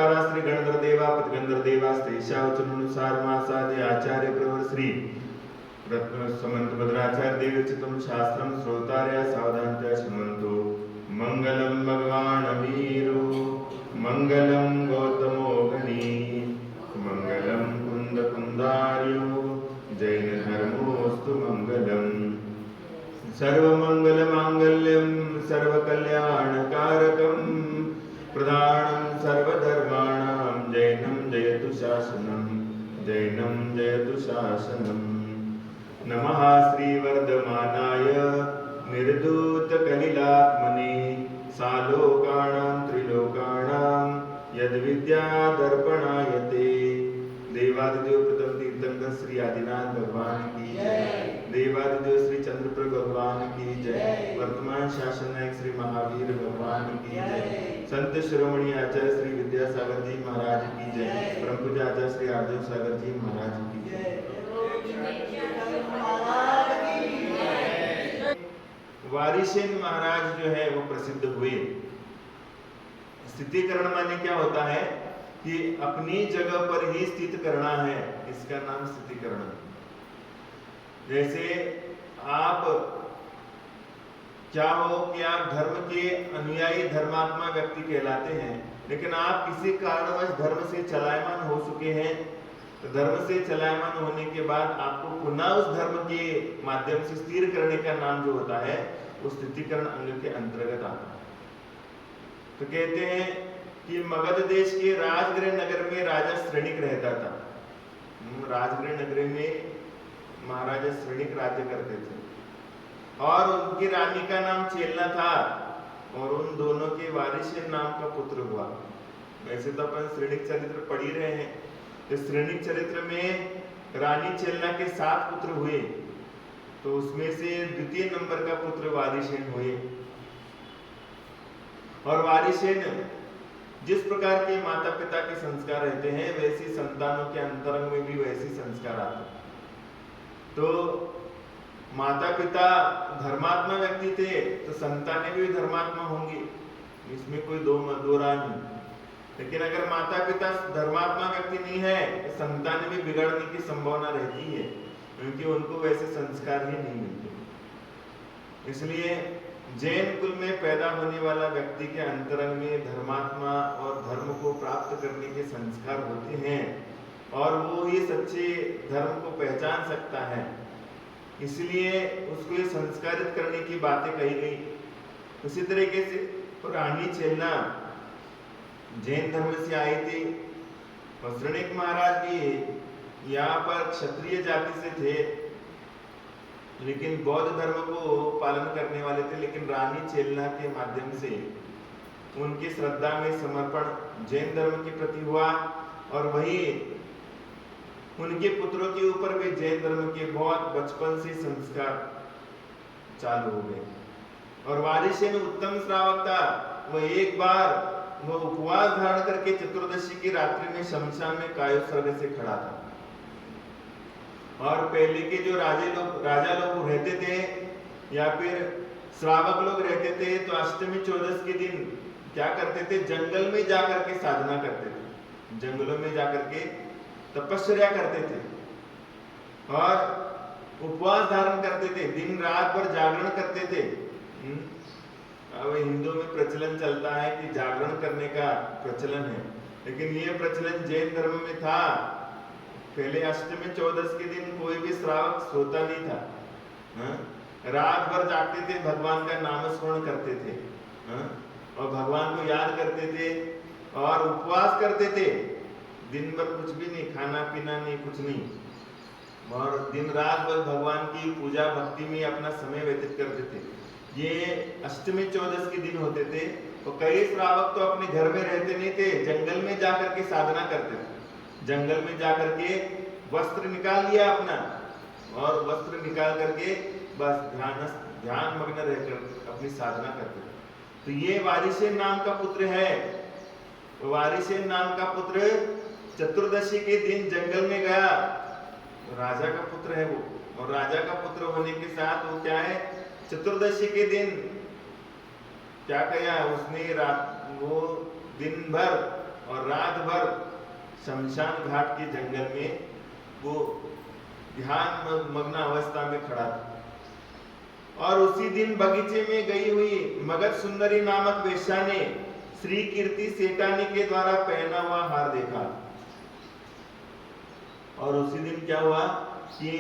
अवतारा श्री गणधर देवा पदगंधर देवा स्तेषावचनुसार मासादि आचार्य प्रवर श्री समंत भद्राचार्य देवचितम शास्त्रम श्रोतार्य सावधानतया शृण्वन्तु। मंगलम भगवान वीरो मंगलम गौतमो गणी मंगलम कुंद कुंदार्यो जैन धर्मोस्तु मंगलम। सर्वमंगल मांगल्यम सर्वकल्याणकारकम प्रधानम सर्वधर्माणां जैनम जयतु शासनम जैनम जयतु शासनम। नमः श्रीवर्धमानाय निर्धूतकलिलात्मने सालोकाणां त्रिलोकाणां यद्विद्यादर्पणायते। देवादिदेव प्रथम तीर्थंकर श्री आदिनाथ भगवान की जय। देवादिदेव श्री चंद्रप्रभ भगवान की जय। वर्तमान शासन नायक श्री महावीर भगवान की जय। संत शिरोमणि आचार्य श्री विद्यासागर जी महाराज की जय। परम पूज्य आचार्य श्री आर्जव सागर जी महाराज की जय। वारिसेन महाराज जो है वो प्रसिद्ध हुए। स्थितिकरण माने क्या होता है कि अपनी जगह पर ही स्थित करना है, इसका नाम स्थितिकरण। जैसे आप क्या हो कि आप धर्म के अनुयायी धर्मात्मा व्यक्ति कहलाते हैं, लेकिन आप किसी कारणवश धर्म से चलायमान हो चुके हैं, तो धर्म से चलायमान होने के बाद आपको पुनः उस धर्म के माध्यम से स्थिर करने का नाम जो होता है वो स्थितिकरण अंग के अंतर्गत आता है। तो कहते हैं कि मगध देश के राजगृह नगर में राजा श्रेणिक रहता था। राजगृह नगर में महाराजा श्रेणिक राज्य करते थे और उनकी रानी का नाम चेलना था और उन दोनों के वारिसेन नाम का पुत्र हुआ। वैसे तो अपन श्रेणिक चरित्र पढ़ ही रहे हैं। तो श्रेणिक चरित्र में रानी चेलना के 7 पुत्र हुए, तो उसमें से द्वितीय नंबर का पुत्र वारिसेन हुए। और वारिसेन जिस प्रकार के माता पिता के संस्कार रहते हैं वैसे संतानों के अंतरंग में भी वैसे संस्कार आते हैं। तो माता पिता धर्मात्मा व्यक्ति थे तो संतानें भी धर्मात्मा होंगी, इसमें कोई दो राय नहीं। लेकिन अगर माता पिता धर्मात्मा व्यक्ति नहीं है तो संतान भी बिगड़ने की संभावना रहती है, क्योंकि उनको वैसे संस्कार ही नहीं मिलते। इसलिए जैन कुल में पैदा होने वाला व्यक्ति के अंतरंग में धर्मात्मा और धर्म को प्राप्त करने के संस्कार होते हैं और वो ही सच्चे धर्म को पहचान सकता है। इसलिए उसको ये संस्कारित करने की बातें कही गई। उसी तरीके से रानी चेलना जैन धर्म से आई थी और श्रेणिक महाराज भी यहाँ पर क्षत्रिय जाति से थे, लेकिन बौद्ध धर्म को पालन करने वाले थे। लेकिन रानी चेलना के माध्यम से उनकी श्रद्धा में समर्पण जैन धर्म के प्रति हुआ और वही उनके पुत्रों के ऊपर भी जैन धर्म के बहुत बचपन से संस्कार चालू हो गए। और वारिसेन उत्तम श्रावक था। वो एक बार वो उपवास धारण करके चतुर्दशी की रात्रि में शमशान में कायोत्सर्ग से खड़ा था। और पहले के जो राजा लोग रहते थे या फिर श्रावक लोग रहते थे तो अष्टमी चौदस के दिन क्या करते थे, जंगल में जाकर के साधना करते थे, जंगलों में जाकर के तपस्या करते थे और उपवास धारण करते थे, दिन रात भर जागरण करते थे। अब हिंदू में प्रचलन चलता है कि जागरण करने का प्रचलन है, लेकिन ये प्रचलन जैन धर्म में था। पहले अष्टमी चौदस के दिन कोई भी श्रावक सोता नहीं था, रात भर जागते थे, भगवान का नाम स्मरण करते थे और भगवान को याद करते थे और उपवास करते थे। दिन भर कुछ भी नहीं, खाना पीना नहीं, कुछ नहीं, और दिन रात भर भगवान की पूजा भक्ति में अपना समय व्यतीत करते थे। ये अष्टमी चौदस के दिन होते थे। तो कई श्रावक तो अपने घर में रहते नहीं थे, जंगल में जाकर के साधना करते थे। जंगल में जाकर के वस्त्र निकाल लिया अपना और वस्त्र निकाल करके बस ध्यान मग्न रहकर अपनी साधना करते थे। तो ये वारिसेन नाम का पुत्र है। वारिसेन नाम का पुत्र चतुर्दशी के दिन जंगल में गया, राजा का पुत्र है वो, और राजा का पुत्र होने के साथ वो क्या है, चतुर्दशी के दिन क्या किया उसने, रात वो दिन भर और रात भर शमशान घाट के जंगल में वो ध्यान मग्न अवस्था में खड़ा था। और उसी दिन बगीचे में गई हुई मगध सुंदरी नामक वेश्या ने श्री कीर्ति सेठानी के द्वारा पहना हुआ हार देखा। और उसी दिन क्या हुआ कि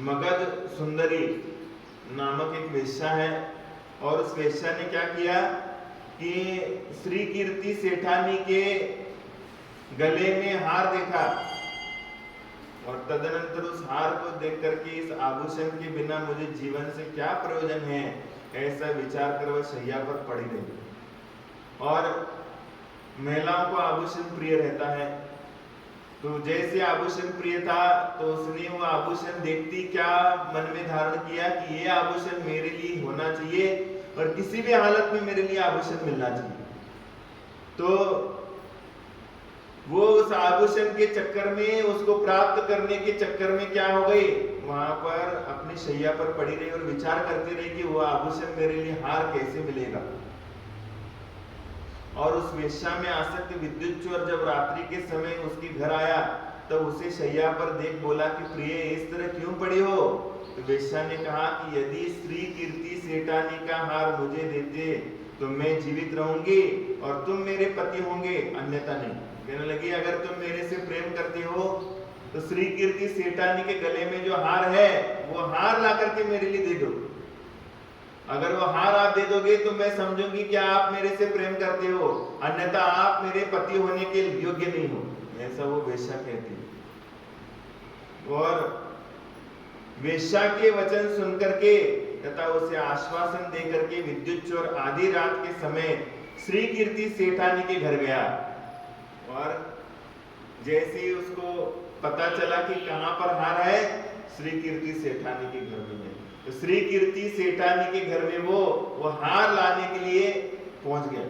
मगध सुंदरी नामक एक वेश्या है, और उस वेश्या ने क्या किया कि श्री कीर्ति सेठानी के गले में हार देखा, और तदनंतर उस हार को देख करके इस आभूषण के बिना मुझे जीवन से क्या प्रयोजन है, ऐसा विचार कर वह शैया पर पड़ी रही। और महिलाओं को आभूषण प्रिय रहता है, तो जैसे आभूषण प्रिय था तो उसने वो आभूषण देखती क्या मन में धारण किया कि ये आभूषण मेरे लिए होना चाहिए और किसी भी हालत में मेरे लिए आभूषण मिलना चाहिए। तो वो उस आभूषण के चक्कर में, उसको प्राप्त करने के चक्कर में क्या हो गई, वहां पर अपनी शैया पर पड़ी रही और विचार करती रही कि वो आभूषण मेरे लिए हार कैसे मिलेगा। और उस वेश्या में आसक्त विद्युत चोर जब रात्रि के समय उसके घर आया तब उसे शैया पर देख बोला कि प्रिय इस तरह क्यों पड़ी हो। तो वेश्या ने कहा कि यदि श्री कीर्ति सेठानी का हार मुझे देते तो मैं जीवित रहूंगी और तुम मेरे पति होंगे, अन्यथा नहीं। कहने लगी अगर तुम मेरे से प्रेम करते हो तो श्री कीर्ति सेठानी के गले में जो हार है वो हार ला करके मेरे लिए दे दो। अगर वो हार आप दे दोगे तो मैं समझूंगी कि आप मेरे से प्रेम करते हो, अन्यथा आप मेरे पति होने के योग्य नहीं हो, ऐसा वो वेश्या कहती है। और वेश्या के वचन सुनकर के तथा उसे आश्वासन दे करके विद्युत चोर आधी रात के समय श्री कीर्ति सेठानी के घर गया। और जैसे ही उसको पता चला कि कहां पर हार है, श्री कीर्ति सेठानी के घर में है, तो श्री कीर्ति सेठानी के घर में वो हार लाने के लिए पहुंच गया।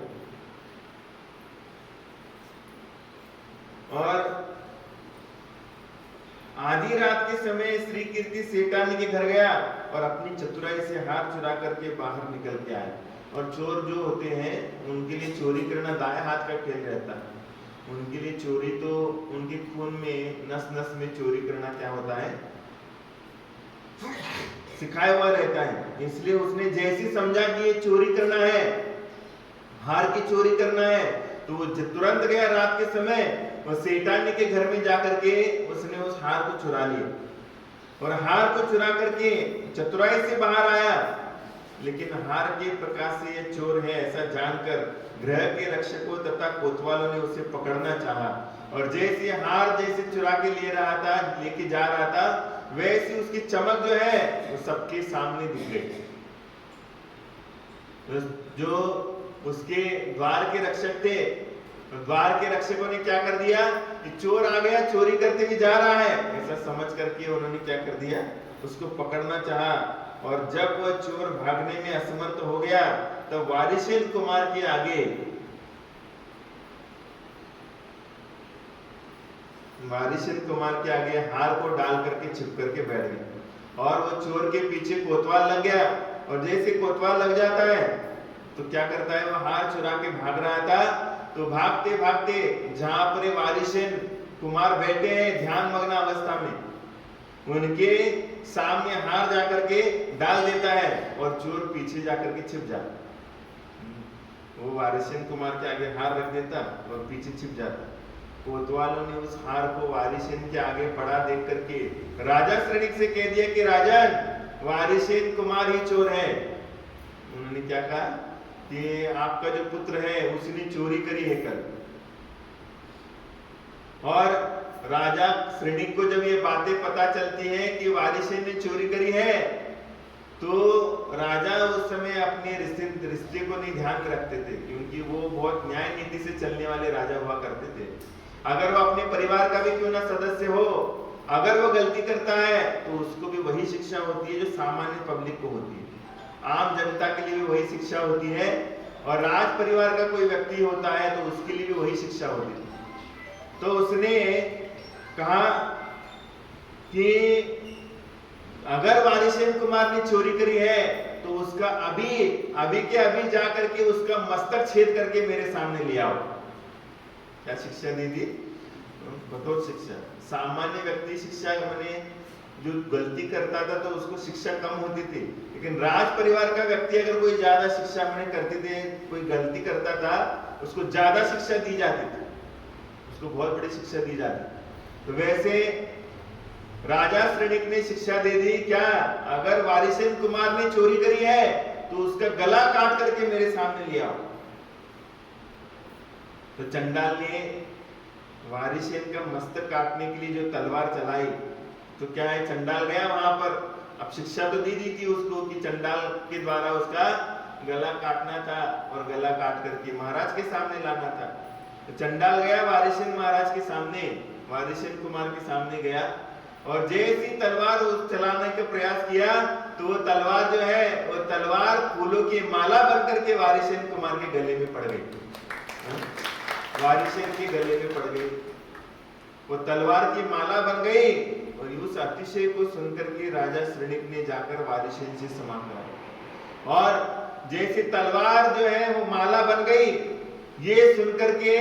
और आधी रात के समय श्री कीर्ति सेठानी के घर गया और अपनी चतुराई से हार चुरा करके बाहर निकल के आया। और चोर जो होते हैं उनके लिए चोरी करना दाएं हाथ का खेल रहता है, उनके लिए चोरी तो उनके खून में नस नस में चोरी करना क्या होता है, सिखाया हुआ रहता है। इसलिए उसने जैसी समझा कि ये चोरी करना है, हार की चोरी करना है, तो वो तुरंत गया रात के समय और सेठानी के घर में जाकर के उसने उस हार को चुरा लिया और हार को चुरा करके चतुराई से बाहर आया। लेकिन हार के प्रकाश से ये चोर है ऐसा जानकर गृह के रक्षकों तथा कोतवालों ने उसे पकड़ना चाहा, और जैसे हार जैसे चुरा के ले रहा था, लेके जा रहा था, वैसे उसकी चमक जो है वो सबके सामने दिख गई। जो उसके द्वार के रक्षक थे, द्वार के रक्षकों ने क्या कर दिया कि चोर आ गया, चोरी करते हुए जा रहा है, ऐसा समझ करके उन्होंने क्या कर दिया, उसको पकड़ना चाहा। और जब वह चोर भागने में असमर्थ हो गया तब वारिसेन कुमार के आगे हार को डाल करके छिप करके बैठ गया। और वो चोर के पीछे कोतवाल लग गया, और जैसे कोतवाल लग जाता है तो क्या करता है, वो हार चुरा के भाग रहा था, तो भागते भागते जहां पर वारिसेन कुमार बैठे हैं ध्यान मग्न अवस्था में, उनके सामने हार जाकर के डाल देता है और चोर पीछे जाकर के छिप जाता। वो वारिसेन कुमार के आगे हार रख देता और पीछे छिप जाता। कोतवालों ने उस हार को वारिसेन के आगे पड़ा देख करके राजा श्रेणिक से कह दिया कि राजन, वारिसेन कुमार ही चोर है। उन्होंने क्या कहा कि आपका जो पुत्र है उसने चोरी करी है कल। और राजा श्रेणिक को जब ये बातें पता चलती हैं कि वारिसेन ने चोरी करी है, तो राजा उस समय अपने रिश्ते को नहीं ध्यान में रखते थे, क्योंकि वो बहुत न्याय नीति से चलने वाले राजा हुआ करते थे। अगर वो अपने परिवार का भी क्यों ना सदस्य हो, अगर वो गलती करता है तो उसको भी वही शिक्षा होती है जो सामान्य पब्लिक को होती है, आम जनता के लिए भी वही शिक्षा होती है, और राज परिवार का कोई व्यक्ति होता है तो उसके लिए भी वही शिक्षा होती है। तो उसने कहा कि अगर वारिसेन कुमार ने चोरी करी है तो उसका अभी के अभी जा करके उसका मस्तक छेद करके मेरे सामने ले आओ। क्या शिक्षा दी थी? कठोर शिक्षा। सामान्य व्यक्ति शिक्षा मैंने जो गलती करता था तो उसको शिक्षा कम होती थी, लेकिन राज परिवार का व्यक्ति अगर कोई ज्यादा शिक्षा मैंने करते थे, कोई गलती करता था, उसको ज्यादा शिक्षा दी जाती थी, उसको बहुत बड़ी शिक्षा दी जाती। तो वैसे राजा श्रेणिक ने शिक्षा दे दी क्या, अगर वारिसेन कुमार ने चोरी करी है तो उसका गला काट करके मेरे सामने ले आओ। तो चंडाल ने वारिसेन का मस्तक काटने के लिए जो तलवार चलाई, तो क्या है, चंडाल गया वहां पर। अब शिक्षा तो दी थी उसको कि चंडाल के द्वारा उसका गला काटना था और गला काट करके महाराज के सामने लाना था। तो चंडाल गया वारिसेन महाराज के सामने, वारिसेन कुमार के सामने गया और जैसी तलवार चलाने का प्रयास किया तो वो तलवार जो है, वो तलवार फूलों की माला बन करके वारिसेन कुमार के गले में पड़ गई। वारिसेन के गले में पड़ गई, वो तलवार की माला बन गई। और उस अतिशय को सुनकर के राजा श्रेणिक ने जाकर वारिसेन से क्षमा कराया और जैसे तलवार जो है वो माला बन गई, ये सुनकर के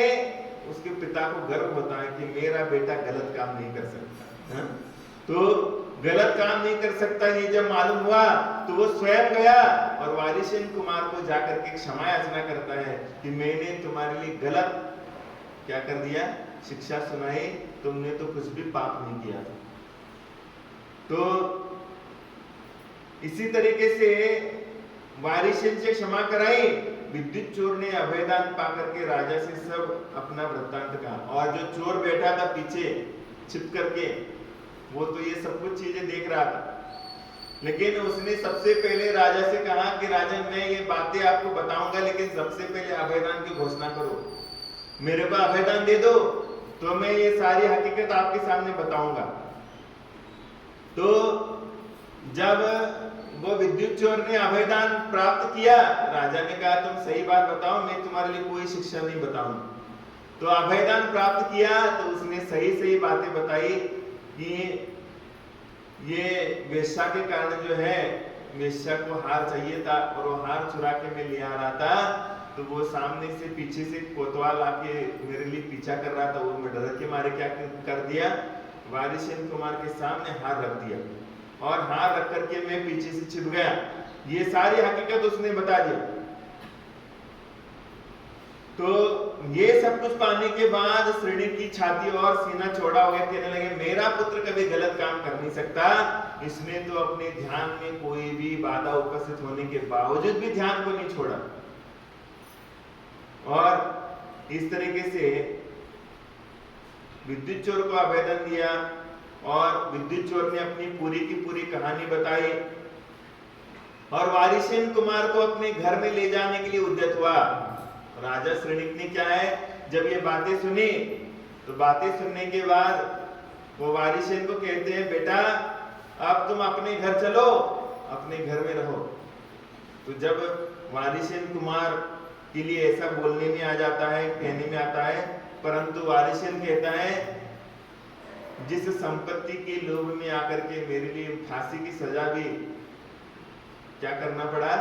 उसके पिता को गर्व होता है कि मेरा बेटा गलत काम नहीं कर सकता। हा? तो गलत काम नहीं कर सकता ये जब मालूम हुआ तो वो स्वयं गया और वारिसेन कुमार को जाकर के क्षमा याचना करता है कि मैंने तुम्हारे लिए गलत क्या कर दिया, शिक्षा सुनाई, तुमने तो कुछ भी पाप नहीं किया। तो इसी तरीके से वारिसेन से क्षमा कराई। विद्युत चोर ने अभयदान पाकर के राजा से सब अपना वृत्तांत कहा, और जो चोर बैठा था पीछे छिप करके, वो तो ये सब कुछ चीजें देख रहा था, लेकिन उसने सबसे पहले राजा से कहा कि राजा मैं ये बातें आपको बताऊंगा, लेकिन सबसे पहले अभयदान की घोषणा करो, मेरे को अभयदान दे दो तो मैं ये सारी हकीकत आपके सामने बताऊंगा। तो जब वो विद्युत चोर ने अभयदान प्राप्त किया, राजा ने कहा तुम सही बात बताओ, मैं तुम्हारे लिए कोई शिक्षा नहीं बताऊंगा। तो अभयदान प्राप्त किया तो उसने सही सही बातें बताई कि ये वेश्या के कारण जो है, वेश्या को हार चाहिए था और वो हार चुरा के मैं ले आ रहा था, तो वो सामने से पीछे से कोतवाल आके मेरे लिए पीछा कर रहा था, वो मैं डर के मारे क्या कर दिया, वारिसेन कुमार के सामने हार रख दिया और हार रख करके मैं पीछे से छिप गया। ये सारी हकीकत उसने बता दिया। तो ये सब कुछ पाने के बाद श्रेणिक की छाती और सीना चौड़ा हो गया, कहने लगे मेरा पुत्र कभी गलत काम कर नहीं सकता। इसने तो अपने ध्यान में कोई भी बाधा उपस्थित होने के बावजूद भी ध्यान को नहीं छोड़ा। और इस तरीके से विद्युत चोर को आवेदन दिया और विद्युत चोर ने अपनी पूरी की पूरी कहानी बताई और वारिसेन कुमार को अपने घर में ले जाने के लिए उद्यत हुआ। राजा श्रेणिक ने क्या है, जब ये बातें सुनी तो बातें सुनने के बाद वो वारिसेन को कहते हैं बेटा अब तुम अपने घर चलो, अपने घर में रहो। तो जब वारिसेन कुमार के लिए ऐसा बोलने में आ जाता है, कहने में आता है, परंतु वारिसेन कहता है जिस संपत्ति के लोभ में आकर के मेरे लिए फांसी की सजा भी क्या करना पड़ा,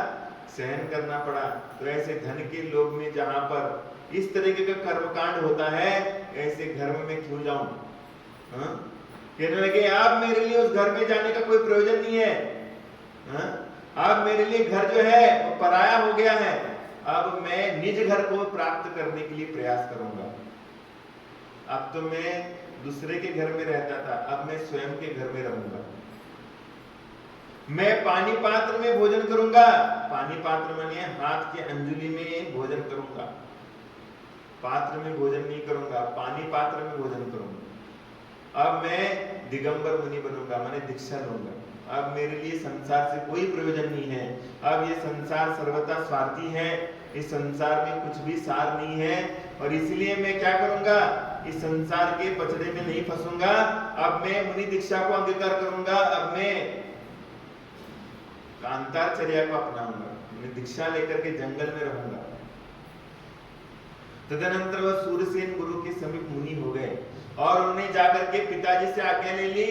सहन करना पड़ा, तो ऐसे धन के लोभ में जहां पर इस तरीके का कर्मकांड होता है, ऐसे घर में मैं क्यों जाऊं। कहने लगे आप मेरे लिए उस घर में जाने का कोई प्रयोजन नहीं है। अब मेरे लिए घर जो है वो पराया हो गया है, अब मैं निज घर को प्राप्त करने के लिए प्रयास करूंगा। अब तो मैं दूसरे के घर में रहता था, अब मैं स्वयं के घर में रहूंगा। मैं पानी पात्र में भोजन करूंगा, पानी पात्र माने हाथ के अंजुली में भोजन करूंगा, पात्र में भोजन नहीं करूंगा, पानी पात्र में भोजन करूंगा। अब मैं दिगंबर मुनि बनूंगा, माने दीक्षा लूंगा। अब मेरे लिए संसार से कोई प्रयोजन नहीं है, अब ये संसार सर्वथा स्वार्थी है, इस संसार में कुछ भी सार नहीं है, और इसलिए मैं क्या करूंगा, इस संसार के पचड़े में नहीं फंसूंगा। अब मैं मुनि दीक्षा को अंगीकार करूंगा, अब मैं कांतारचर्या को अपनाऊंगा, मैं दीक्षा लेकर के जंगल में रहूंगा। तदनंतर वह सूरसेन गुरु के समीप मुनि हो गए और उन्होंने जाकर के पिताजी से आज्ञा ले ली,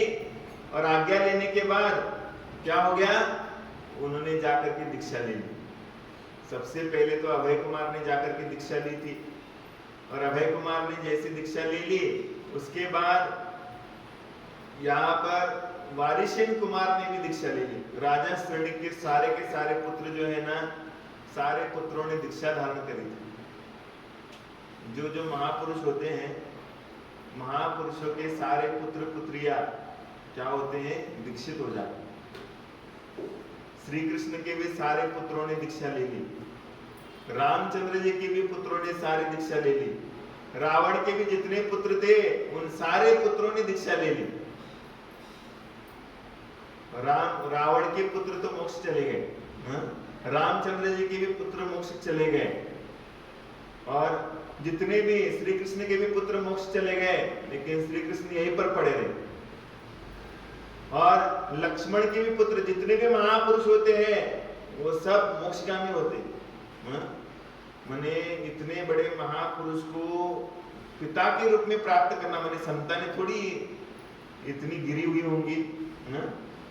और आज्ञा लेने के बाद क्या हो गया, उन्होंने जाकर के दीक्षा ले ली। सबसे पहले तो अभय कुमार ने जाकर के दीक्षा ली थी, और अभय कुमार ने जैसे दीक्षा ले ली उसके बाद यहाँ पर वारिसेन कुमार ने भी दीक्षा ले ली। राजा श्रेणिक के सारे पुत्र जो है ना, सारे पुत्रों ने दीक्षा धारण करी थी। जो जो महापुरुष होते हैं, महापुरुषों के सारे पुत्र पुत्रियां क्या होते हैं, दीक्षित हो जाते हैं। श्री कृष्ण के भी सारे पुत्रों ने दीक्षा ले ली, रामचंद्र जी के भी पुत्रों ने सारी दीक्षा ले ली, रावण के भी जितने पुत्र थे उन सारे पुत्रों ने दीक्षा ले ली। रावण के पुत्र तो मोक्ष चले गए, रामचंद्र जी के भी पुत्र मोक्ष चले गए, और जितने भी श्री कृष्ण के भी पुत्र मोक्ष चले गए, लेकिन श्री कृष्ण यहीं पर पड़े रहे। और लक्ष्मण के भी पुत्र जितने भी महापुरुष होते हैं वो सब मोक्षगामी होते हैं। माने इतने बड़े महापुरुष को पिता के रूप में प्राप्त करना, माने संतानें थोड़ी इतनी गिरी हुई होंगी।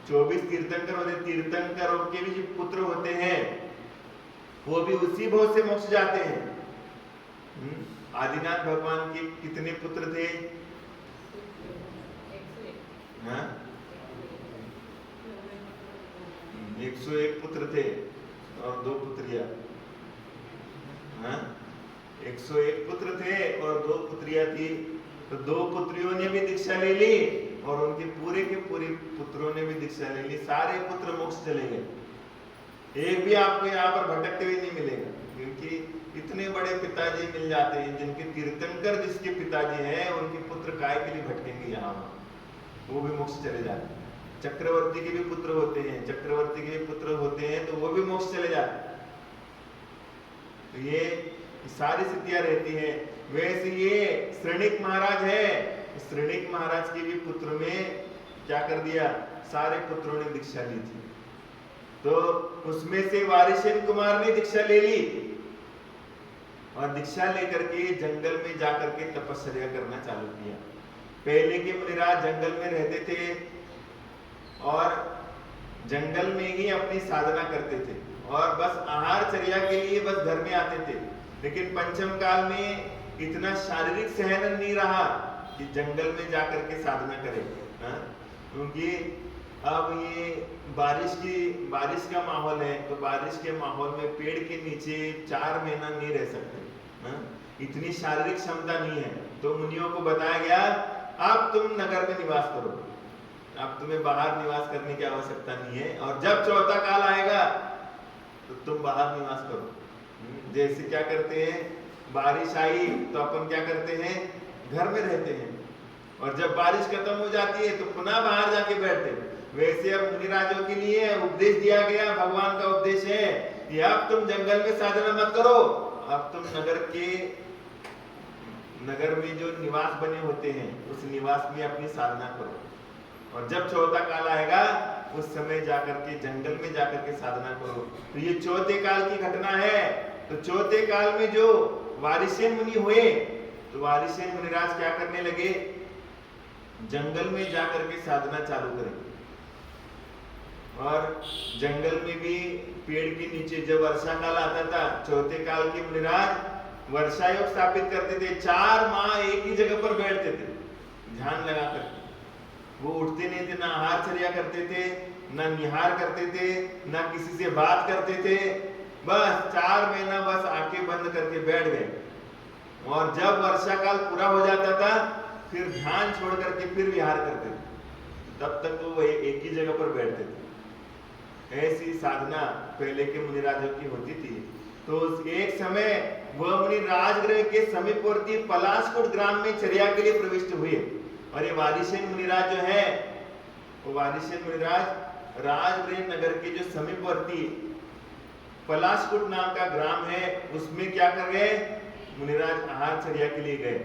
24 तीर्थंकर होते, तीर्थंकरों के भी जो पुत्र होते हैं वो भी उसी भाव से मोक्ष जाते हैं। आदिनाथ भगवान के कितने पुत्र थे? 101 पुत्र थे और 2 पुत्रियां। 101 पुत्र थे और 2 पुत्रियां थी, तो 2 पुत्रियों ने भी दीक्षा ले ली और उनके पूरे के पूरे पुत्रों ने भी दीक्षा ले ली। सारे पुत्र मोक्ष चले गए। एक भी आपको यहाँ पर भटकते हुए नहीं मिलेगा, क्योंकि इतने बड़े पिताजी मिल जाते हैं जिनके तीर्थंकर जिसके पिताजी हैं, उनके पुत्र काय के लिए भटकेंगे यहाँ, वो भी मोक्ष चले जाते हैं। चक्रवर्ती के भी पुत्र होते हैं, चक्रवर्ती के भी पुत्र होते हैं तो वो भी मोक्ष चले जाते हैं। तो ये सारी स्थितियां रहती हैं। वैसे ये श्रेणिक महाराज है, श्रेणिक महाराज के भी पुत्र में क्या कर दिया, सारे पुत्रों ने दीक्षा ली थी। तो उसमें से वारिसेन कुमार ने दीक्षा ले ली और दीक्षा लेकर के जंगल में जाकर के तपस्या करना चालू किया। पहले के मुनिराज जंगल में रहते थे और जंगल में ही अपनी साधना करते थे और बस आहार चर्या के लिए बस घर में आते थे। लेकिन पंचम काल में इतना शारीरिक सहन नहीं रहा कि जंगल में जाकर के साधना करें, क्योंकि अब ये बारिश का माहौल है, तो बारिश के माहौल में पेड़ के नीचे 4 महीना नहीं रह सकते, इतनी शारीरिक क्षमता नहीं है। तो मुनियों को बताया गया अब तुम नगर में निवास करो, अब तुम्हें बाहर निवास करने की आवश्यकता नहीं है, और जब चौथा काल आएगा तो तुम बाहर निवास करो। जैसे क्या करते हैं, बारिश आई तो अपन क्या करते हैं, घर में रहते हैं, और जब बारिश खत्म हो जाती है तो पुनः बाहर जाके बैठते हैं। वैसे अब मुनिराजों के लिए उपदेश दिया गया, भगवान का उपदेश है कि अब तुम जंगल में साधना मत करो, अब तुम नगर में जो निवास बने होते हैं उस निवास में अपनी साधना करो, और जब चौथा काल आएगा उस समय जाकर के जंगल में जाकर के साधना करो। तो ये चौथे काल की घटना है। तो चौथे काल में जो वारिसेन मुनि हुए, तो वारिसेन मुनिराज क्या करने लगे, जंगल में जाकर के साधना चालू करें, और जंगल में भी पेड़ के नीचे जब वर्षा काल आता था, चौथे काल के मुनिराज वर्षा योग स्थापित करते थे। 4 माह एक ही जगह पर बैठते थे ध्यान लगा कर, वो उठते नहीं थे, ना आहार चर्या करते थे, ना निहार करते थे, ना किसी से बात करते थे, बस 4 महीना बस आंखें बंद करके बैठ गए। और जब वर्षा काल पूरा हो जाता था फिर ध्यान छोड़ करके फिर विहार करते थे, तब तक तो वो एक ही जगह पर बैठते थे। ऐसी साधना पहले के मुनिराजों की होती थी। तो एक समय वह मुनि राजगृह के समीपवर्ती पलाशकोट ग्राम में चर्या के लिए प्रविष्ट हुए, और ये वारिसेन मुनिराज जो है, वो वारिसेन मुनिराज राजगृह नगर के जो समीपवर्ती पलाशकोट नाम का ग्राम है उसमें क्या कर गए, मुनिराज आहार चर्या के लिए गए,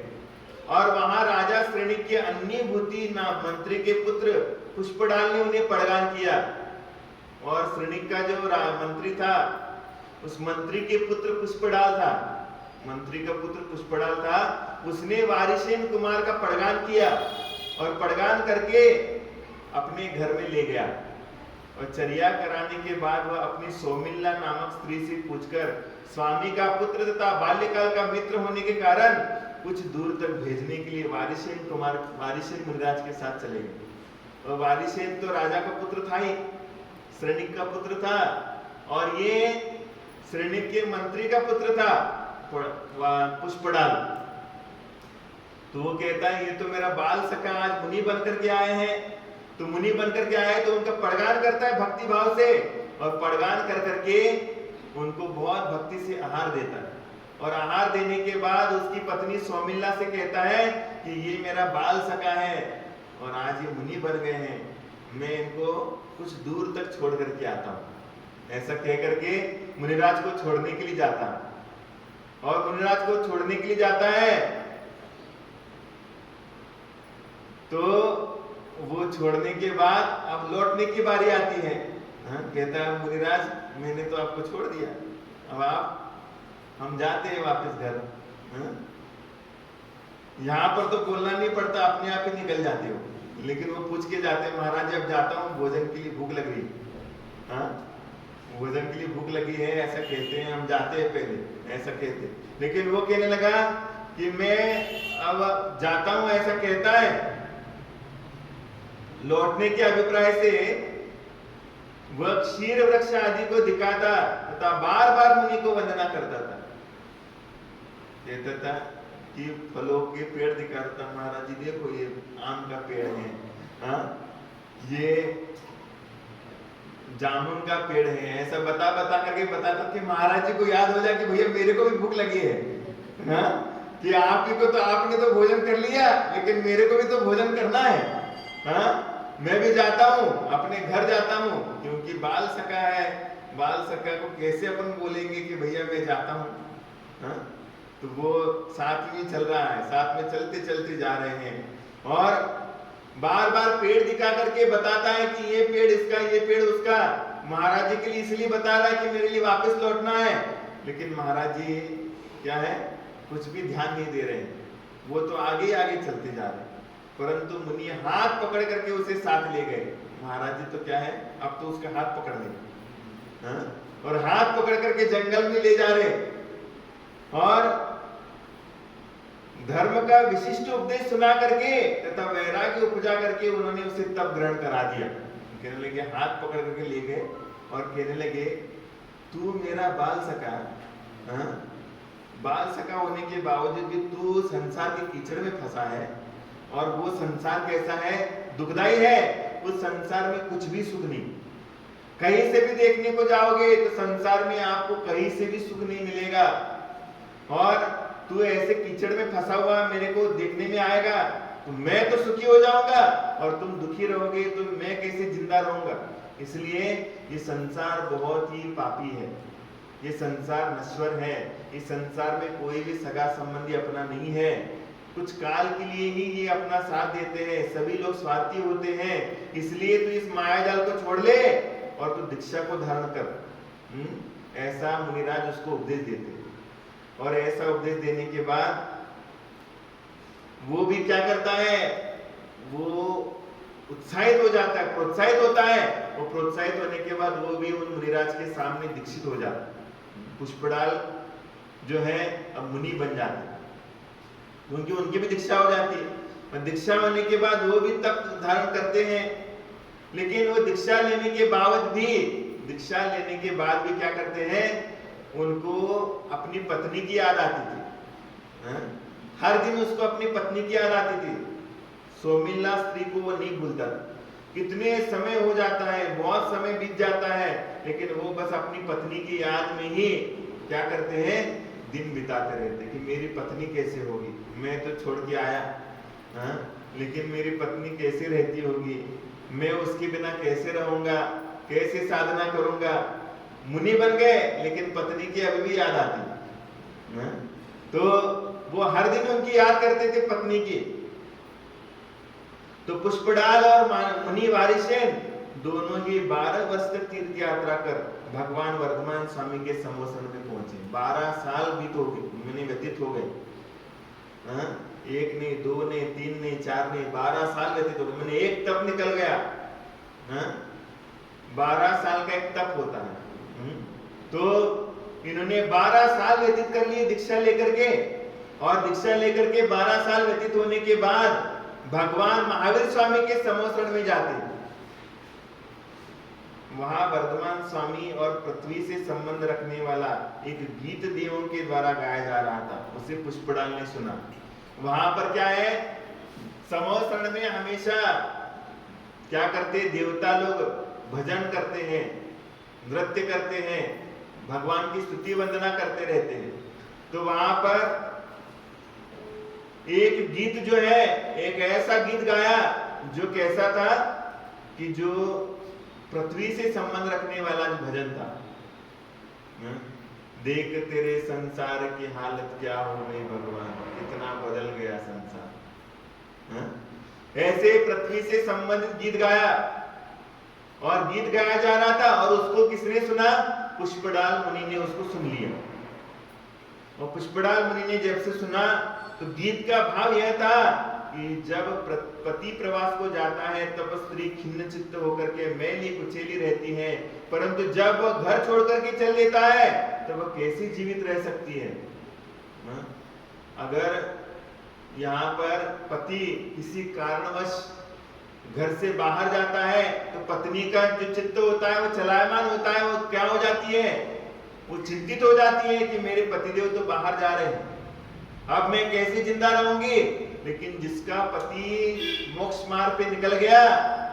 और वहां राजा श्रेणिक के अन्नीभूति नाम मंत्री के पुत्र पुष्पडाल ने उन्हें पड़गान किया। और श्रेणिक का जो मंत्री था, उस मंत्री के पुत्र पुष्पडाल था, मंत्री का पुत्र पुष्पडाल था, उसने वारिसेन कुमार का पड़गान किया और पड़गान करके अपने घर में ले गया। और चर्या कराने के बाद वह अपनी सौमिल्ला नामक स्त्री से पूछकर स्वामी का पुत्र तथा बाल्यकाल का मित्र होने के कारण कुछ दूर तक भेजने के लिए वारिसेन मुनिराज के साथ चले गए। और वारिसेन तो राजा का पुत्र था ही, श्रेणिक का पुत्र था, और ये श्रेणिक के मंत्री का पुत्र था पुष्पडाल। तो वो कहता है ये तो मेरा बाल सखा आज मुनि बनकर के आए हैं, तो मुनि बनकर के आए तो उनका पड़गान करता है भक्ति भाव से, और पड़गान कर करके उनको बहुत भक्ति से आहार देता है। और आहार देने के बाद उसकी पत्नी सौमिल्ला से कहता है कि ये मेरा बाल सखा है और आज ये मुनि बन गए हैं, मैं इनको कुछ दूर तक छोड़ करके आता हूं। ऐसा कह करके मुनिराज को छोड़ने के लिए जाता है। और मुनिराज को छोड़ने के लिए जाता है तो वो छोड़ने के बाद अब लौटने की बारी आती है। कहता है मुनिराज मैंने तो आपको छोड़ दिया, अब आप हम जाते हैं वापस घर। यहाँ पर तो बोलना नहीं पड़ता, अपने आप ही निकल जाते हो, लेकिन वो पूछ के जाते हैं महाराज अब जाता हूँ, भोजन के लिए भूख लग रही। भोजन के लिए भूख लगी है ऐसा कहते हैं, हम जाते हैं पहले ऐसा कहते, लेकिन वो कहने लगा कि मैं अब जाता हूँ ऐसा कहता है। लौटने के अभिप्राय से वह क्षीर वृक्ष आदि को दिखाता तथा बार बार मुनि को वंदना करता था। कहता था कि फलों के पेड़ दिखाता था, महाराज जी देखो ये आम का पेड़ है, ये जामुन का पेड़ है, ऐसा बता बता करके बताता कि महाराज जी को याद हो जाए कि भैया मेरे को भी भूख लगी है, कि आप ही को तो आपने तो भोजन कर लिया लेकिन मेरे को भी तो भोजन करना है। मैं भी जाता हूँ, अपने घर जाता हूँ, क्योंकि बाल सखा है, बाल सखा को कैसे अपन बोलेंगे कि भैया मैं जाता हूँ। तो वो साथ में चल रहा है, साथ में चलते चलते जा रहे हैं और बार बार पेड़ दिखा करके बताता है कि ये पेड़ इसका, ये पेड़ उसका। महाराज जी के लिए इसलिए बता रहा है कि मेरे लिए वापस लौटना है, लेकिन महाराज जी क्या है कुछ भी ध्यान नहीं दे रहे, वो तो आगे आगे चलते जा रहे हैं। परंतु मुनि हाथ पकड़ करके उसे साथ ले गए। महाराज जी तो क्या है अब तो उसका हाथ पकड़ ले, और हाथ पकड़ करके जंगल में ले जा रहे और धर्म का विशिष्ट उपदेश सुना करके तथा वैराग्य उपजा करके उन्होंने उसे तब ग्रहण करा दिया। कहने लगे, हाथ पकड़ करके ले गए और कहने लगे तू मेरा बाल सखा, बाल सखा होने के बावजूद भी तू संसार के कीचड़ में फंसा है, और वो संसार कैसा है, दुखदाई है। उस संसार में कुछ भी सुख नहीं, कहीं से भी देखने को जाओगे तो संसार में आपको कहीं से भी सुख नहीं मिलेगा, और तू ऐसे कीचड़ में फंसा हुआ मेरे को देखने में आएगा तो मैं तो सुखी हो जाऊंगा और तुम दुखी रहोगे तो मैं कैसे जिंदा रहूंगा। इसलिए ये संसार बहुत ही पापी है, ये संसार नश्वर है, इस संसार में कोई भी सगा संबंधी अपना नहीं है, कुछ काल के लिए ही ये अपना साथ देते हैं, सभी लोग स्वार्थी होते हैं। इसलिए तू इस माया जाल को छोड़ ले और तू दीक्षा को धारण कर। ऐसा मुनिराज उसको उपदेश देते, और ऐसा उपदेश देने के बाद वो भी क्या करता है, वो उत्साहित हो जाता है, प्रोत्साहित होता है, और प्रोत्साहित होने के बाद वो भी उन मुनिराज के सामने दीक्षित हो जाता है। पुष्पडाल जो है अब मुनि बन जाते हैं, क्योंकि उनकी भी दीक्षा हो जाती है, और दीक्षा होने के बाद वो भी तप धारण करते हैं। लेकिन वो दीक्षा लेने के बाद भी क्या करते हैं, उनको अपनी पत्नी की याद आती थी। हर दिन उसको अपनी पत्नी की याद आती थी। सौमिल्ला स्त्री को वो नहीं भूलता, कितने समय हो जाता है, बहुत समय बीत जाता है, लेकिन वो बस अपनी पत्नी की याद में ही क्या करते हैं, दिन बिताते रहते कि मेरी पत्नी कैसे होगी, मैं तो छोड़ के आया, लेकिन मेरी पत्नी कैसे रहती होगी, मैं उसके बिना कैसे रहूंगा, कैसे साधना करूंगा। मुनि बन गए लेकिन पत्नी की अभी भी याद आती, तो वो हर दिन उनकी याद करते थे पत्नी की। तो पुष्पडाल और मुनि वारिसेन दोनों ही 12 वर्ष तक तीर्थ यात्रा कर भगवान वर्धमान स्वामी के संवसन में पहुंचे। 12 साल व्यतीत हो गए, एक नहीं, दो नहीं, तीन नहीं, चार नहीं, 12 साल व्यतीत हो गए। मैंने एक तप निकल गया, 12 साल का एक तप होता है। तो इन्होंने 12 साल व्यतीत कर लिए दीक्षा लेकर के, और दीक्षा लेकर के 12 साल व्यतीत होने के बाद भगवान महावीर स्वामी के समोसरण में जाते। वहां वर्धमान स्वामी और पृथ्वी से संबंध रखने वाला एक गीत देवों के द्वारा गाया जा रहा था, उसे पुष्पडाल ने सुना। वहां पर क्या है, समोसरण में हमेशा क्या करते, देवता लोग भजन करते हैं, नृत्य करते हैं, भगवान की स्तुति वंदना करते रहते हैं। तो वहां पर एक गीत जो है, एक ऐसा गीत गाया जो कैसा था कि जो पृथ्वी से संबंध रखने वाला जो भजन था। देख तेरे संसार की हालत क्या हो गई भगवान, कितना बदल गया संसार। ऐसे पृथ्वी से संबंधित गीत गाया, और गीत गाया जा रहा था, और उसको किसने सुना, पुष्पडाल मुनि ने उसको सुन लिया। और पुष्पडाल मुनि ने जब से सुना तो गीत का भाव यह था कि जब पति प्रवास को जाता है तब स्त्री खिन्न चित्त होकर के मैली कुचेली रहती है, परंतु जब वह घर छोड़ करके चल लेता है तो वह कैसे जीवित रह सकती है। अगर यहाँ पर पति किसी कारणवश घर से बाहर जाता है तो पत्नी का जो चित्त होता है वो चलायमान होता है, वो क्या हो जाती है, वो चिंतित हो जाती है कि मेरे पतिदेव तो बाहर जा रहे हैं, अब मैं कैसे जिंदा रहूंगी। लेकिन जिसका पति मोक्ष मार्ग पे निकल गया,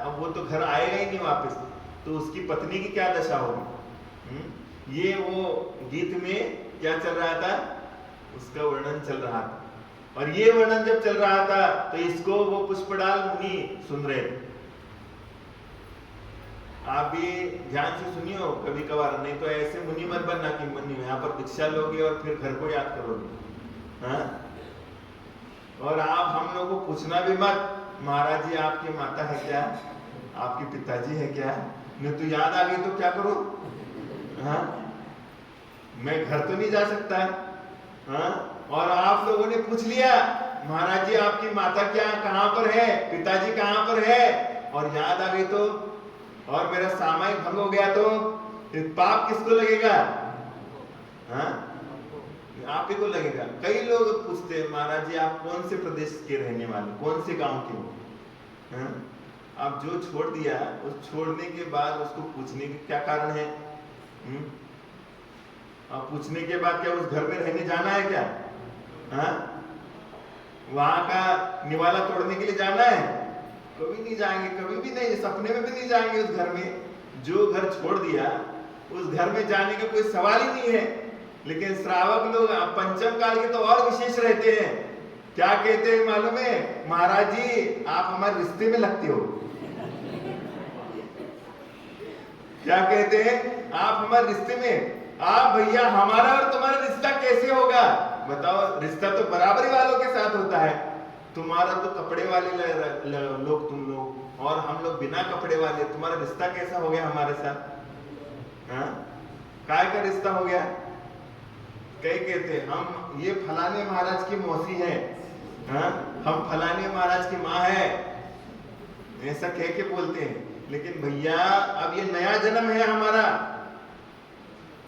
अब वो तो घर आएगा ही नहीं वापस, तो उसकी पत्नी की क्या दशा होगी। ये वो गीत में क्या चल रहा था, उसका वर्णन चल रहा था। और ये वर्णन जब चल रहा था तो इसको वो पुष्पडाल मुनि सुन रहे थे। आप भी ध्यान से सुनियो कभी कभार, नहीं तो ऐसे मुनि मत बनना कि मुनि यहाँ पर दीक्षा लोगे और फिर घर को याद करोगे। हाँ? और आप हम लोगों को पूछना भी मत, महाराज जी आपकी माता है क्या, आपके पिताजी है क्या, नहीं तो याद आ गई तो क्या करो। हाँ? मैं घर तो नहीं जा सकता। हाँ? और आप लोगों ने पूछ लिया महाराज जी आपकी माता क्या कहां पर है, पिताजी कहां पर है, और याद आ गई तो, और मेरा सामायिक भंग हो गया तो पाप किसको लगेगा। हाँ? आप ही को लगेगा। कई लोग पूछते हैं महाराज जी आप कौन से प्रदेश के रहने वाले, कौन से गांव के हो। हाँ? आप जो छोड़ दिया उस छोड़ने के बाद उसको पूछने के क्या कारण है। आप पूछने के बाद क्या उस घर में रहने जाना है क्या। हाँ? वहां का निवाला तोड़ने के लिए जाना है, कभी नहीं जाएंगे, कभी भी नहीं, सपने में भी नहीं जाएंगे उस घर में। जो घर छोड़ दिया उस घर में जाने का कोई सवाल ही नहीं है। लेकिन श्रावक लोग पंचम काल के तो और विशेष रहते हैं। क्या कहते हैं मालूम है, महाराज जी आप हमारे रिश्ते में लगते हो। क्या कहते हैं, आप हमारे रिश्ते में, आप भैया हमारा और तुम्हारा रिश्ता कैसे होगा बताओ। रिश्ता तो बराबरी वालों के साथ होता है। तुम्हारा तो कपड़े वाले लोग तुम लोग, और हम लोग बिना कपड़े वाले, तुम्हारा रिश्ता कैसा हो गया हमारे साथ। हाँ? काय का रिश्ता हो गया। कई कहते हम ये फलाने महाराज की मौसी है, हाँ? हम फलाने महाराज की माँ है, ऐसा कह के बोलते हैं। लेकिन भैया अब ये नया जन्म है हमारा,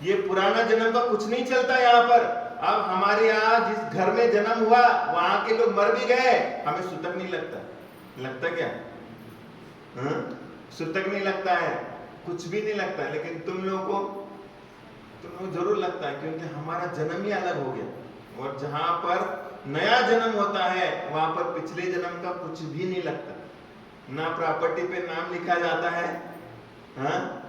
ये पुराना जन्म का कुछ नहीं चलता यहाँ पर। अब हमारे यहाँ जिस घर में जन्म हुआ वहां के लोग मर भी गए, हमें सुतक नहीं लगता। लगता क्या। हाँ? सुतक नहीं लगता है, कुछ भी नहीं लगता। लेकिन तुम लोगों को जरूर लगता है, क्योंकि हमारा जन्म ही अलग हो गया। और जहां पर नया जन्म होता है वहां पर पिछले जन्म का कुछ भी नहीं लगता। ना प्रॉपर्टी पे नाम लिखा जाता है, हाँ?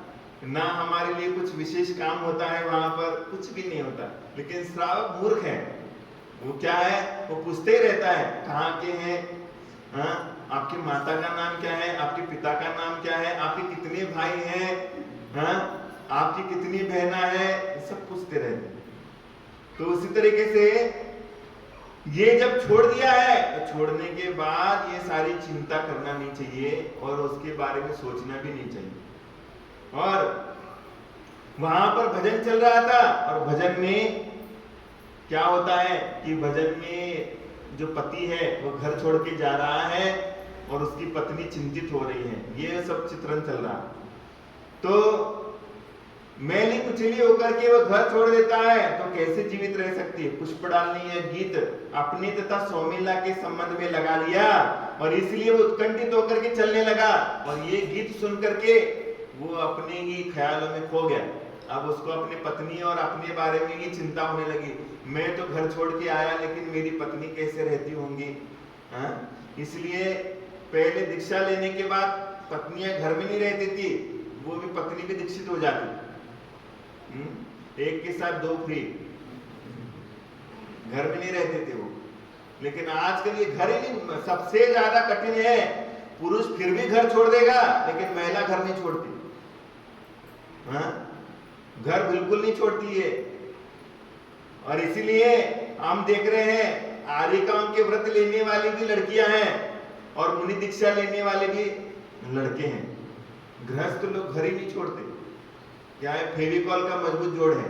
ना हमारे लिए कुछ विशेष काम होता है, वहां पर कुछ भी नहीं होता। लेकिन श्रावक मूर्ख है, वो क्या है, वो पूछते ही रहता है कहाँ के हैं, हाँ? आपकी माता का नाम क्या है, आपके पिता का नाम क्या है, आपके कितने भाई हैं, हाँ? आपकी कितनी बहना है, सब पूछते रहते। तो उसी तरीके से ये जब छोड़ दिया है तो छोड़ने के बाद ये सारी चिंता करना नहीं चाहिए और उसके बारे में सोचना भी नहीं चाहिए। और वहां पर भजन चल रहा था, और भजन में क्या होता है कि भजन में जो पति है वो घर छोड़ के जा रहा है और उसकी पत्नी चिंतित हो रही है, ये सब चित्रण चल रहा है। तो मैली कुचली होकर के वो घर छोड़ देता है तो कैसे जीवित रह सकती है। पुष्पडाल ने यह गीत अपनी तथा सौमिला के संबंध में लगा लिया और इसलिए वो उत्कंठित होकर के चलने लगा और ये गीत सुन करके वो अपने ही ख्यालों में खो गया। अब उसको अपनी पत्नी और अपने बारे में ही चिंता होने लगी। मैं तो घर छोड़ के आया लेकिन मेरी पत्नी कैसे रहती होंगी। इसलिए पहले दीक्षा लेने के बाद पत्नियां घर में नहीं रहती थी, वो भी पत्नी भी दीक्षित हो जाती। एक के साथ दो फ्री, घर में नहीं रहते थे वो। लेकिन आजकल ये घर ही नहीं, सबसे ज्यादा कठिन है। पुरुष फिर भी घर छोड़ देगा लेकिन महिला घर नहीं छोड़ती। घर बिल्कुल नहीं छोड़ती है। और इसीलिए हम देख रहे हैं आर्यिकाओं के व्रत लेने वाली भी लड़कियां हैं और मुनि दीक्षा लेने वाले भी लड़के हैं। गृहस्थ लोग घर ही नहीं छोड़ते। क्या है, फेविकॉल का मजबूत जोड़ है।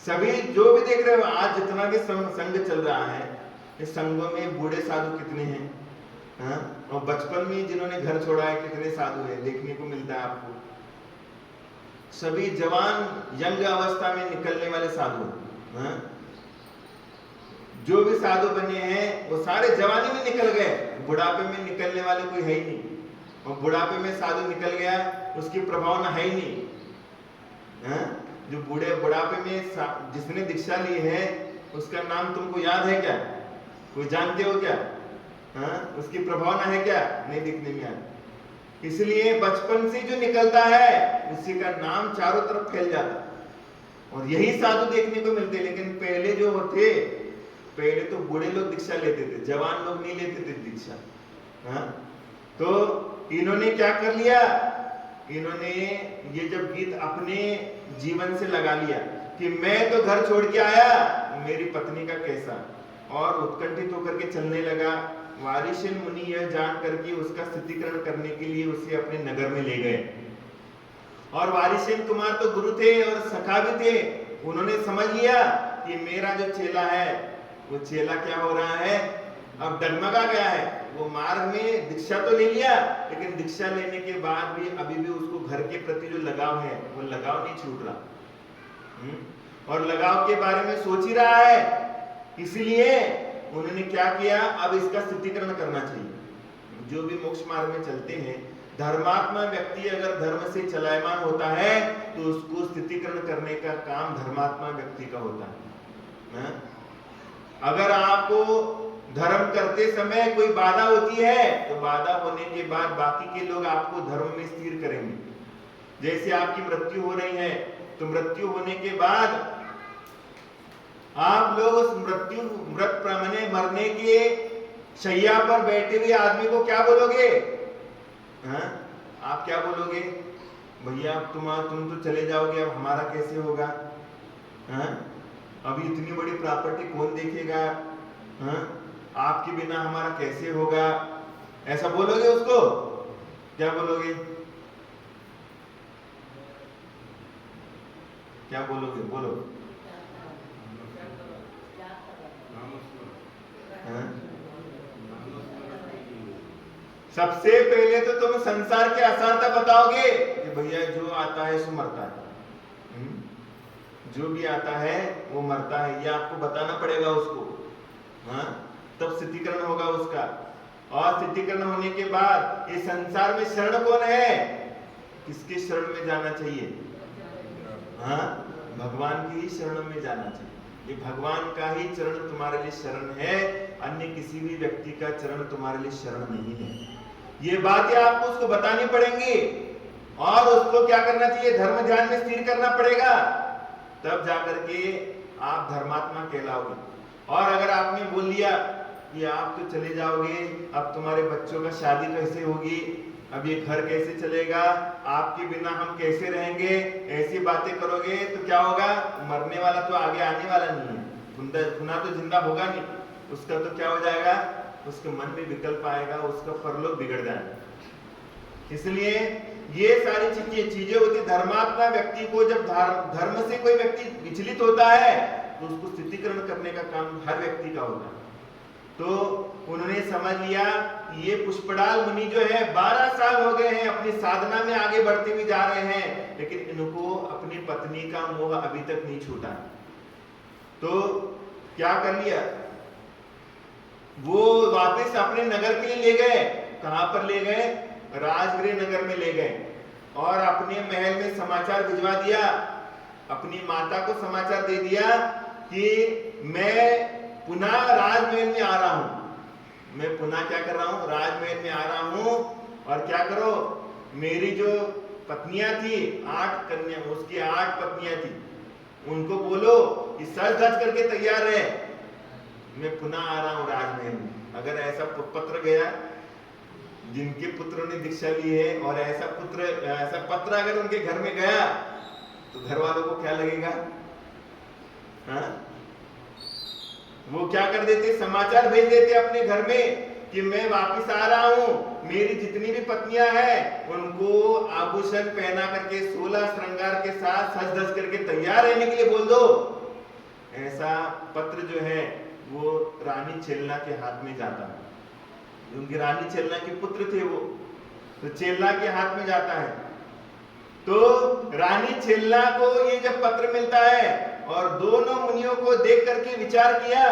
सभी जो भी देख रहे हो आज जितना भी संघ चल रहा है, इस संघों में बूढ़े साधु कितने हैं, और बचपन में जिन्होंने घर छोड़ा है कितने साधु है, देखने को मिलता है आपको। सभी जवान यंग अवस्था में निकलने वाले साधु, जो भी साधु बने हैं वो सारे जवानी में निकल गए, बुढ़ापे में निकलने वाले कोई है ही नहीं। और बुढ़ापे में साधु निकल गया उसकी प्रभावना है ही नहीं। जो बुढ़ापे में जिसने दीक्षा ली है उसका नाम तुमको याद है क्या, कोई जानते हो क्या? उसकी प्रभावना है क्या? नहीं दिखने में आती। इसलिए बचपन से जो निकलता है उसी का नाम चारों तरफ फैल जाता और यही साधु देखने को मिलते। लेकिन पहले जो होते, पहले तो बूढ़े लोग दीक्षा लेते थे, जवान लोग नहीं लेते थे दीक्षा। तो इन्होंने क्या कर लिया, इन्होंने ये जब गीत अपने जीवन से लगा लिया कि मैं तो घर छोड़ के आया, मेरी पत्नी का कैसा, और उत्कंठित होकर के चलने लगा। वारिशेन मुनि यह जान करके उसका स्थितिकरण करने के लिए उसे अपने नगर में ले गए। और वारिशेन कुमार तो गुरु थे और सखा भी थे। उन्होंने समझ लिया कि मेरा जो चेला है वो चेला क्या हो रहा है, अब डगमगा गया है। वो मार्ग में दीक्षा तो ले लिया लेकिन दीक्षा लेने के बाद भी अभी भी उसको घर के प्रति जो लगाव है वो लगाव नहीं छूट रहा और लगाव के बारे में सोच ही रहा है। इसलिए उन्होंने क्या किया, अब इसका स्थितिकरण करना चाहिए। जो भी मोक्ष मार्ग में चलते हैं, धर्मात्मा व्यक्ति अगर धर्म से चलायमान होता है तो उसको स्थितिकरण करने का काम धर्मात्मा व्यक्ति का होता है। अगर आपको धर्म करते समय कोई बाधा होती है तो बाधा होने के बाद बाकी के लोग आपको धर्म में स्थिर करेंगे। जैसे आपकी मृत्यु हो रही है तो मृत्यु होने के बाद आप लोग उस मरने के शैया पर बैठे हुए आदमी को क्या बोलोगे? आप क्या बोलोगे? भैया तुम तो चले जाओगे, अब हमारा कैसे होगा? अभी इतनी बड़ी प्रॉपर्टी कौन देखेगा? आपके बिना हमारा कैसे होगा? ऐसा बोलोगे उसको? क्या बोलोगे? क्या बोलोगे? बोलो। सबसे पहले तो तुम संसार के असारता बताओगे कि भैया जो आता है सो मरता है, जो भी आता है वो मरता है, ये आपको बताना पड़ेगा उसको। तब स्थितिकरण होगा उसका। और स्थितिकरण होने के बाद इस संसार में शरण कौन है, किसके शरण में जाना चाहिए? भगवान की ही शरण में जाना चाहिए। ये भगवान का ही चरण तुम्हारे लिए शरण है, अन्य किसी भी व्यक्ति का चरण तुम्हारे लिए शरण नहीं है। ये बातें आपको उसको बतानी पड़ेंगी और उसको क्या करना चाहिए, धर्म ध्यान में स्थिर करना पड़ेगा, तब जाकर के आप धर्मात्मा कहलाओगे। और अगर आपने बोल लिया कि आप तो चले जाओगे, अब तुम्हारे बच्चों का शादी कैसे होगी, अब ये घर कैसे चलेगा, आपके बिना हम कैसे रहेंगे, ऐसी बातें करोगे तो क्या होगा, मरने वाला तो आगे आने वाला नहीं है, पुनः तो जिंदा होगा नहीं, उसका तो क्या हो जाएगा, उसके मन में विकल्प आएगा, उसका परलोक बिगड़ जाएगा। इसलिए ये सारी चीजें होती। धर्मात्मा व्यक्ति को जब धर्म से कोई व्यक्ति विचलित होता है तो उसको स्थितिकरण करने का काम हर व्यक्ति का होता है। तो उन्होंने समझ लिया ये पुष्पडाल मुनि जो है 12 साल हो गए हैं अपनी साधना में आगे बढ़ते हुए जा रहे हैं, लेकिन इनको अपनी पत्नी का मोह अभी तक नहीं छूटा। तो क्या कर लिया, वो वापस अपने नगर के लिए ले गए। कहां पर ले गए, राजगृह नगर में ले गए और अपने महल में समाचार भिजवा दिया, अपनी माता को समाचार दे दिया कि मैं पुनः राजमहल में आ रहा हूं, मैं पुनः क्या कर रहा हूं, राजमहल में आ रहा हूं। और क्या करो, मेरी जो पत्नियां थी 8 कन्या, उसकी 8 पत्नियां थी, उनको बोलो कि सज धज करके तैयार रहे, मैं पुनः आ रहा हूं राजमहल में। अगर ऐसा पत्र गया, जिनके पुत्रों ने दीक्षा ली है और ऐसा पत्र अगर उनके घर में गया तो घर वालों को क्या लगेगा? हाँ? वो क्या कर देते, समाचार भेज देते अपने घर में कि मैं वापस आ रहा हूं, मेरी जितनी भी पत्नियां हैं उनको आभूषण पहना करके 16 श्रृंगार के साथ सज धज करके तैयार रहने के लिए बोल दो। ऐसा पत्र जो है वो रानी चेलना के हाथ में जाता है। उनकी रानी चेलना के पुत्र थे वो, तो चेलना के हाथ में जाता है। तो रानी चेलना को ये जब पत्र मिलता है और दोनों मुनियों को देख करके विचार किया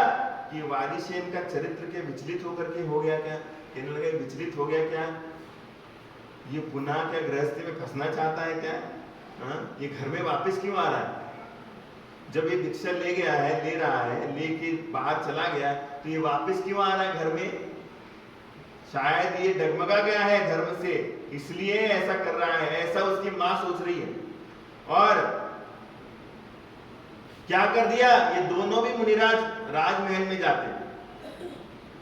कि वालीसेन का चरित्र के विचलित होकर के हो गया क्या, कहने लगे विचलित हो गया क्या, ये पुनः क्या गृहस्थी में फंसना चाहता है क्या? ये घर में वापस क्यों आ रहा है? जब ये दीक्षा ले गया है, ले रहा है, लेके बाहर चला गया, तो ये वापस क्यों आ रहा है घर में? शायद ये डगमगा गया है धर्म से, इसलिए ऐसा कर रहा है, ऐसा उसकी मां सोच रही है। और क्या कर दिया, ये दोनों भी मुनिराज राजमहल में जाते,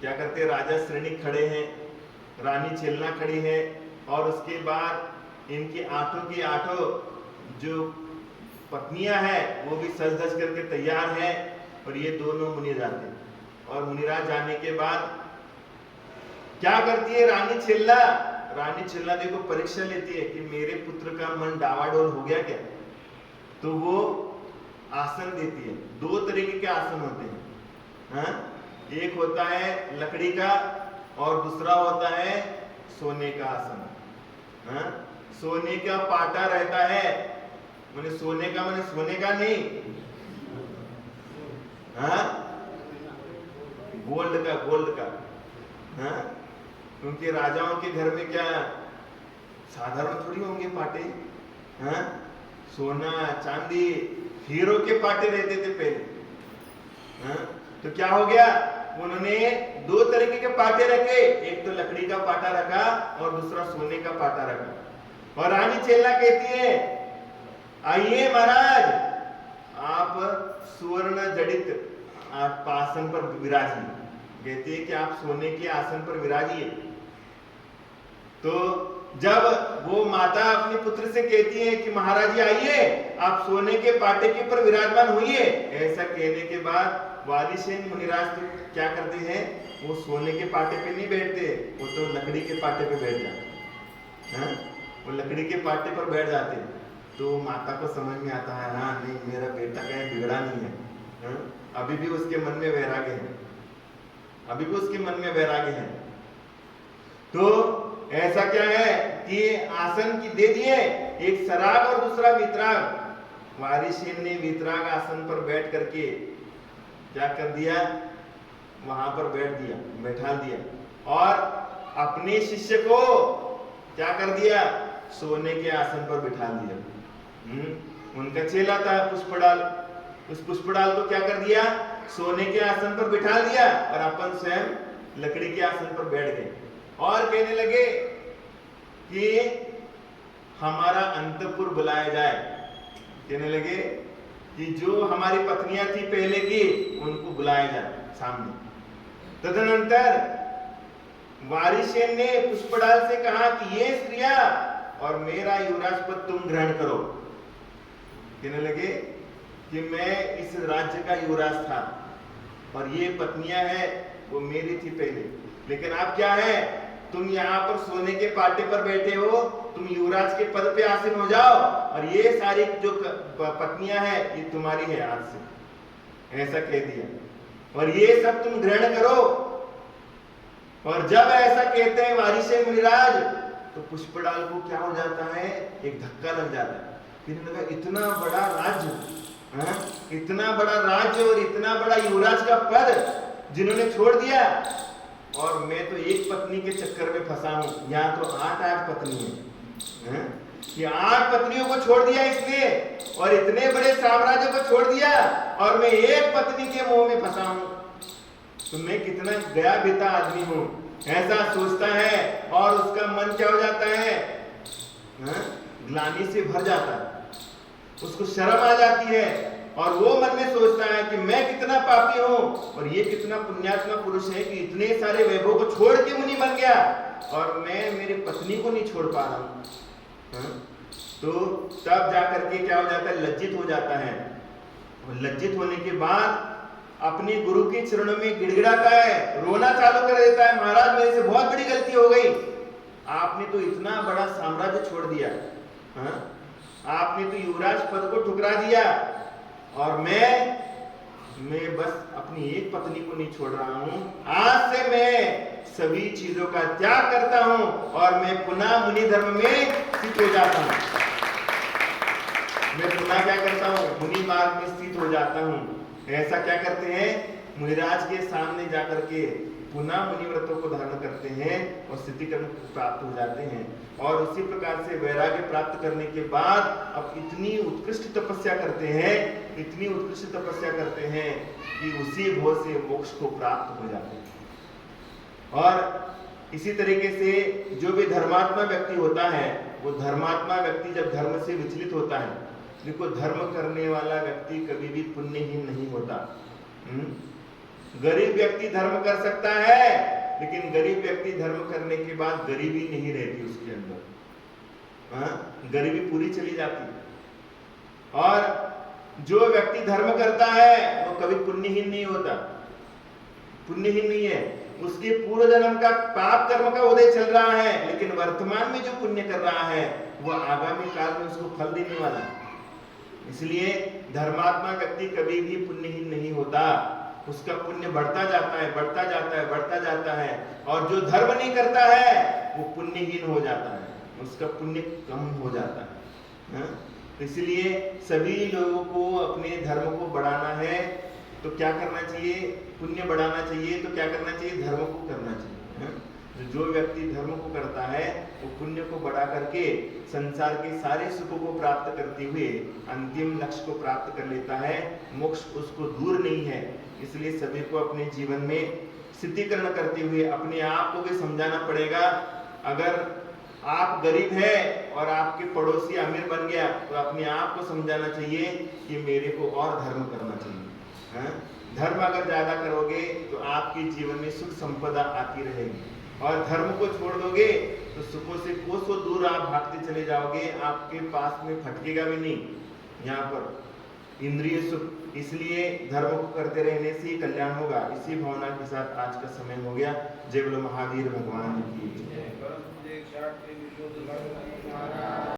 क्या करते, राजा श्रेणी खड़े हैं, रानी चेलना खड़ी है, और उसके बाद इनकी 8 की 8 जो पत्नियां हैं वो भी सज धज करके तैयार हैं, और ये दोनों मुनि जाते। और मुनिराज जाने के बाद क्या करती है रानी चेलना? रानी चेलना देखो परीक्षा लेती है कि मेरे पुत्र का मन डावाडोल हो गया क्या, तो वो आसन देती है। 2 तरीके के आसन होते हैं, एक होता है लकड़ी का और दूसरा होता है सोने का आसन। सोने का पाटा रहता है, मैंने सोने का नहीं, गोल्ड का। क्योंकि राजाओं के घर में क्या साधारण थोड़ी होंगे पाटे, सोना चांदी हीरो के पाटे रहते थे पहले। तो क्या हो गया, उन्होंने 2 तरीके के पाटे रखे, एक तो लकड़ी का पाटा रखा और दूसरा सोने का पाटा रखा। और रानी चेलना कहती है, आइए महाराज, आप सुवर्ण जड़ित आप आसन पर विराजिए। कहती है कि आप सोने के आसन पर विराजिए। तो जब वो माता अपने पुत्र से कहती है कि महाराज जी आइए, आप सोने के पाटे के ऊपर विराजमान होइए, ऐसा कहने के बाद वालीसेन मुनिराज तो क्या करते हैं, वो सोने के पाटे पे नहीं बैठते, वो तो लकड़ी के पाटे पे बैठ जाते, वो लकड़ी के पाटे पर बैठ जाते। तो माता को समझ में आता है, हाँ नहीं, मेरा बेटा कहीं बिगड़ा नहीं है, अभी भी उसके मन में वैराग्य है, अभी भी उसके मन में वैराग्य है। तो ऐसा क्या है कि आसन की दे दिए, एक सराग और दूसरा वितराग। वालीसेन ने वितराग आसन पर बैठ करके क्या कर दिया, वहां पर बैठा दिया, और अपने शिष्य को क्या कर दिया, सोने के आसन पर बिठा दिया। उनका चेला था पुष्पडाल, उस पुष्पडाल को क्या कर दिया, सोने के आसन पर बिठा दिया, और अपन स्वयं लकड़ी के आसन पर बैठ गए। और कहने लगे कि हमारा अंतपुर बुलाया जाए। कहने लगे कि जो हमारी पत्नियां थी पहले की, उनको बुलाया जाए सामने। तदनंतर वालीसेन ने पुष्पडाल से कहा कि ये स्त्रियां और मेरा युवराज पद तुम ग्रहण करो। कहने लगे कि मैं इस राज्य का युवराज था और ये पत्नियां हैं वो मेरी थी पहले, लेकिन अब क्या है, तुम यहाँ पर सोने के पाटे पर बैठे हो, तुम युवराज के पद पे आसीन हो जाओ, और ये सारी जो पत्नियां हैं ये तुम्हारी है आज से, ऐसा कह दिया। और ये सब तुम ग्रहण करो, और जब ऐसा कहते हैं वारिशे मुनिराज, तो पुष्पडाल को क्या हो जाता है, एक धक्का लग जाता है। फिर लगा इतना बड़ा राज्य, इतना बड़ा राज्य और इतना बड़ा युवराज का पद जिन्होंने छोड़ दिया, और मैं तो एक पत्नी के चक्कर में फंसा हूं। यहाँ तो 8 पत्नी है, ये 8 पत्नियों को छोड़ दिया इसने, और इतने बड़े साम्राज्य को छोड़ दिया, और मैं एक पत्नी के मोह में फंसा हूं। तो मैं कितना गया बीता आदमी हूं, ऐसा सोचता है। और उसका मन क्या हो जाता है, ग्लानि से भर जाता है, उसको शर्म आ जाती है, और वो मन में सोचता है कि मैं कितना पापी हूं, और ये कितना पुण्यात्मा पुरुष है कि इतने सारे वैभव को छोड़ के मुनि बन गया, और मैं मेरी पत्नी को नहीं छोड़ पा रहा हूं। तो तब जाकर के क्या हो जाता है, लज्जित हो जाता है। और लज्जित होने के बाद अपनी गुरु के चरणों में गिड़गिड़ाता है, रोना चालू कर देता है, महाराज मेरे से बहुत बड़ी गलती हो गई, आपने तो इतना बड़ा साम्राज्य छोड़ दिया, आपने तो युवराज पद को ठुकरा दिया, और मैं बस अपनी एक पत्नी को नहीं छोड़ रहा हूं, आज से मैं सभी चीजों का त्याग करता हूं, और मैं पुनः मुनि धर्म में स्थित हो जाता हूं। मैं पुनः क्या करता हूं, मुनि मार्ग में स्थित हो जाता हूं। ऐसा क्या करते हैं, मुनिराज के सामने जाकर के पुनः मुनि व्रतों को धारण करते हैं और सिद्धिकरण प्राप्त हो जाते हैं। और उसी प्रकार से वैराग्य प्राप्त करने के बाद अब इतनी उत्कृष्ट तपस्या करते हैं, इतनी उत्कृष्ट तपस्या करते हैं कि उसी भोज से मोक्ष को प्राप्त हो जाते हैं। और इसी तरीके से जो भी धर्मात्मा व्यक्ति होता है, वो धर्मात्मा व्यक्ति जब धर्म से विचलित होता है, देखो धर्म करने वाला व्यक्ति कभी भी पुण्यहीन नहीं होता। गरीब व्यक्ति धर्म कर सकता है, लेकिन गरीब व्यक्ति धर्म करने के बाद गरीबी नहीं रहती उसके अंदर, गरीबी पूरी चली जाती। और जो व्यक्ति धर्म करता है वो कभी पुण्यहीन नहीं होता, पुण्यहीन नहीं है, उसके पूर्व जन्म का पाप कर्म का उदय चल रहा है, लेकिन वर्तमान में जो पुण्य कर रहा है वो आगामी काल में उसको फल देने वाला है। इसलिए धर्मात्मा व्यक्ति कभी भी पुण्यहीन नहीं होता, उसका पुण्य बढ़ता जाता है, बढ़ता जाता है, बढ़ता जाता है। और जो धर्म नहीं करता है वो पुण्यहीन हो जाता है, उसका पुण्य कम हो जाता है। इसलिए सभी लोगों को अपने धर्म को बढ़ाना है तो क्या करना चाहिए, पुण्य बढ़ाना चाहिए तो क्या करना चाहिए, धर्म को करना चाहिए। जो व्यक्ति धर्म को करता है वो पुण्य को बढ़ा करके संसार के सारे सुखों को प्राप्त करते हुए अंतिम लक्ष्य को प्राप्त कर लेता है। मोक्ष उसको दूर नहीं है। इसलिए सभी को अपने जीवन में सिद्धिकरण करते हुए अपने आप को भी समझाना पड़ेगा। अगर आप गरीब है और आपके पड़ोसी अमीर बन गया तो अपने आप को समझाना चाहिए कि मेरे को और धर्म करना चाहिए। धर्म अगर ज्यादा करोगे तो आपके जीवन में सुख संपदा आती रहेगी, और धर्म को छोड़ दोगे तो सुखों से कोसों दूर आप भागते चले जाओगे, आपके पास में फटकेगा भी नहीं यहाँ पर इंद्रिय सुख। इसलिए धर्म को करते रहने से कल्याण होगा। इसी भावना के साथ आज का समय हो गया। जय बोलो महावीर भगवान की।